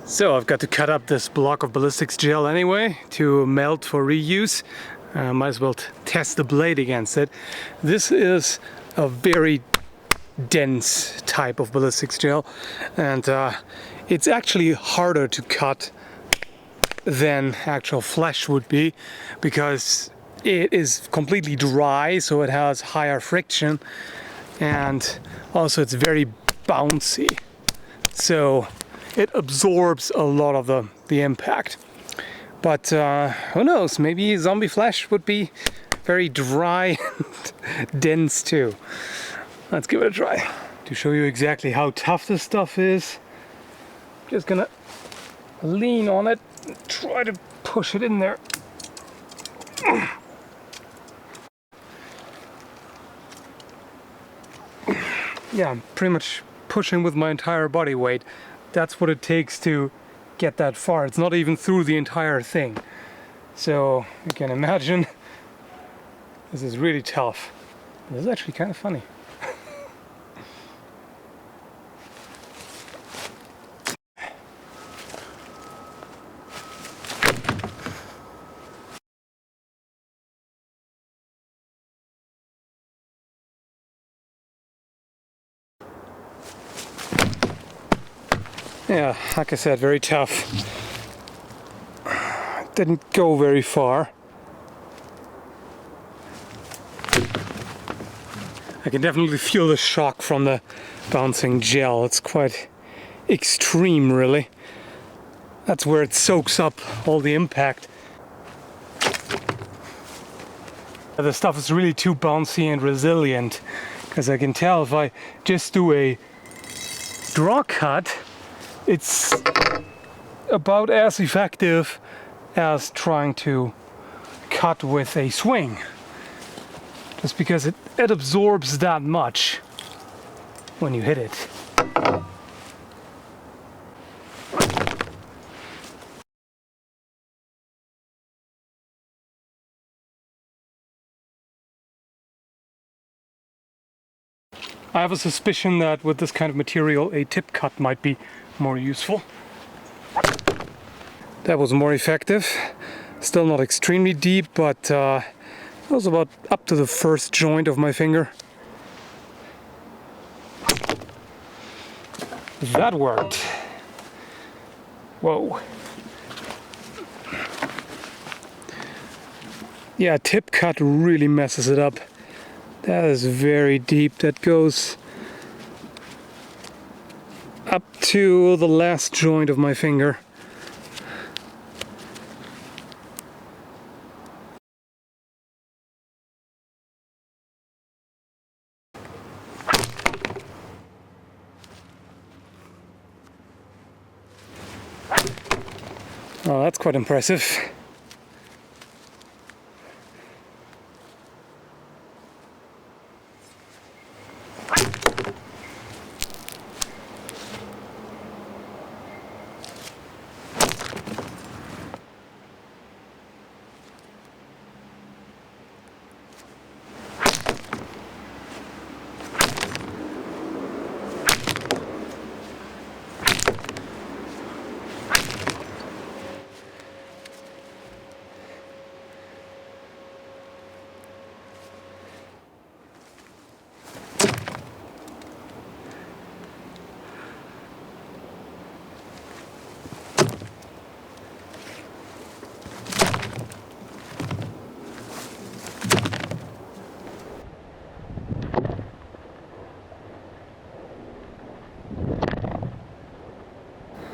So I've got to cut up this block of ballistics gel anyway to melt for reuse. Might as well test the blade against it. This is a very dense type of ballistics gel, and it's actually harder to cut than actual flesh would be, because it is completely dry, so it has higher friction, and also it's very bouncy, so it absorbs a lot of the impact. But who knows, maybe zombie flesh would be very dry and dense too. Let's give it a try. To show you exactly how tough this stuff is, just gonna lean on it and try to push it in there. Yeah, I'm pretty much pushing with my entire body weight. That's what it takes to get that far. It's not even through the entire thing. So you can imagine this is really tough. This is actually kind of funny. Yeah, like I said, very tough. Didn't go very far. I can definitely feel the shock from the bouncing gel. It's quite extreme, really. That's where it soaks up all the impact. The stuff is really too bouncy and resilient, because I can tell if I just do a draw cut, it's about as effective as trying to cut with a swing, just because it absorbs that much when you hit it. I have a suspicion that with this kind of material a tip cut might be more useful. That was more effective. Still not extremely deep, but it was about up to the first joint of my finger. That worked. Whoa. Yeah, tip cut really messes it up. That is very deep. That goes up to the last joint of my finger. Oh, that's quite impressive.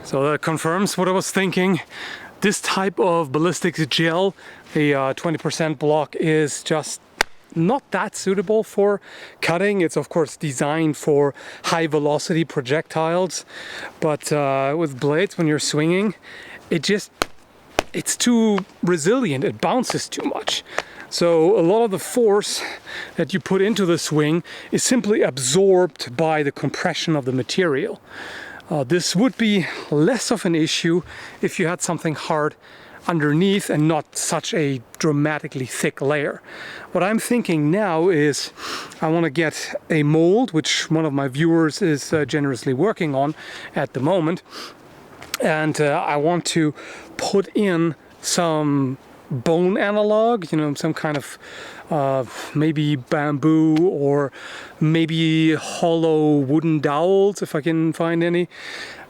So that confirms what I was thinking. This type of ballistics gel, the 20% block, is just not that suitable for cutting. It's of course designed for high velocity projectiles, but with blades, when you're swinging, it's too resilient. It bounces too much. So a lot of the force that you put into the swing is simply absorbed by the compression of the material. This would be less of an issue if you had something hard underneath and not such a dramatically thick layer. What I'm thinking now is I want to get a mold, which one of my viewers is generously working on at the moment, and I want to put in some bone analog, you know, some kind of maybe bamboo or maybe hollow wooden dowels if I can find any,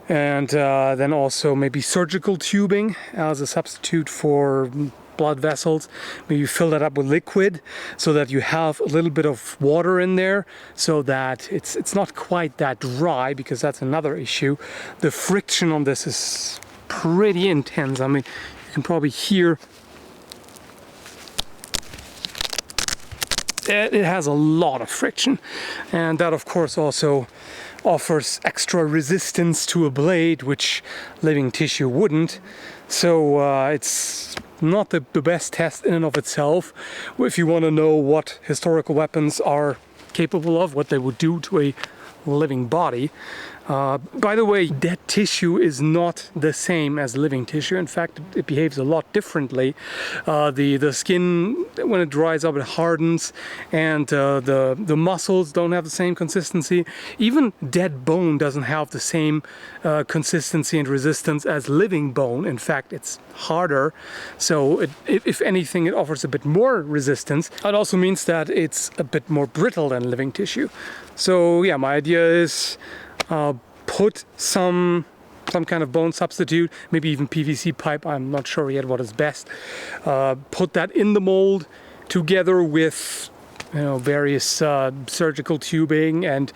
and then also maybe surgical tubing as a substitute for blood vessels. Maybe fill that up with liquid so that you have a little bit of water in there, so that it's not quite that dry, because that's another issue. The friction on this is pretty intense. I mean, you can probably hear it has a lot of friction, and that of course also offers extra resistance to a blade, which living tissue wouldn't. So it's not the best test in and of itself if you want to know what historical weapons are capable of, what they would do to a living body. By the way, dead tissue is not the same as living tissue. In fact, it behaves a lot differently. The skin, when it dries up, it hardens, and the muscles don't have the same consistency. Even dead bone doesn't have the same consistency and resistance as living bone. In fact, it's harder. So if anything, it offers a bit more resistance. It also means that it's a bit more brittle than living tissue. So yeah, my idea is put some kind of bone substitute, maybe even PVC pipe, I'm not sure yet what is best. Put that in the mold together with, you know, various surgical tubing, and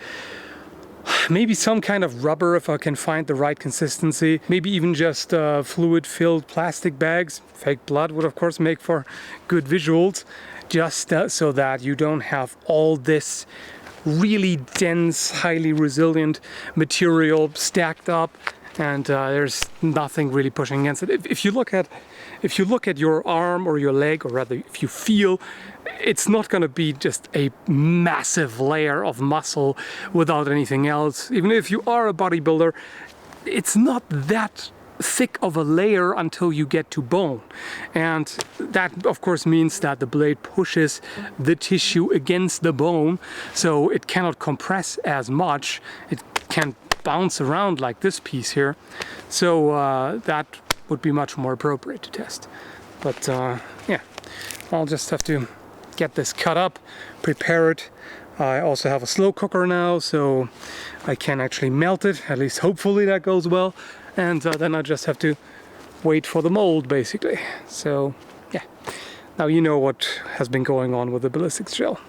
maybe some kind of rubber if I can find the right consistency. Maybe even just fluid-filled plastic bags. Fake blood would of course make for good visuals, just so that you don't have all this really dense, highly resilient material stacked up, and there's nothing really pushing against it. If you look at your arm or your leg, or rather if you feel, it's not going to be just a massive layer of muscle without anything else. Even if you are a bodybuilder, it's not that thick of a layer until you get to bone, and that of course means that the blade pushes the tissue against the bone, so it cannot compress as much. It can bounce around like this piece here, so that would be much more appropriate to test. But yeah, I'll just have to get this cut up, prepare it. I also have a slow cooker now, so I can actually melt it, at least hopefully that goes well. And then I just have to wait for the mold, basically. So yeah, now you know what has been going on with the ballistics gel.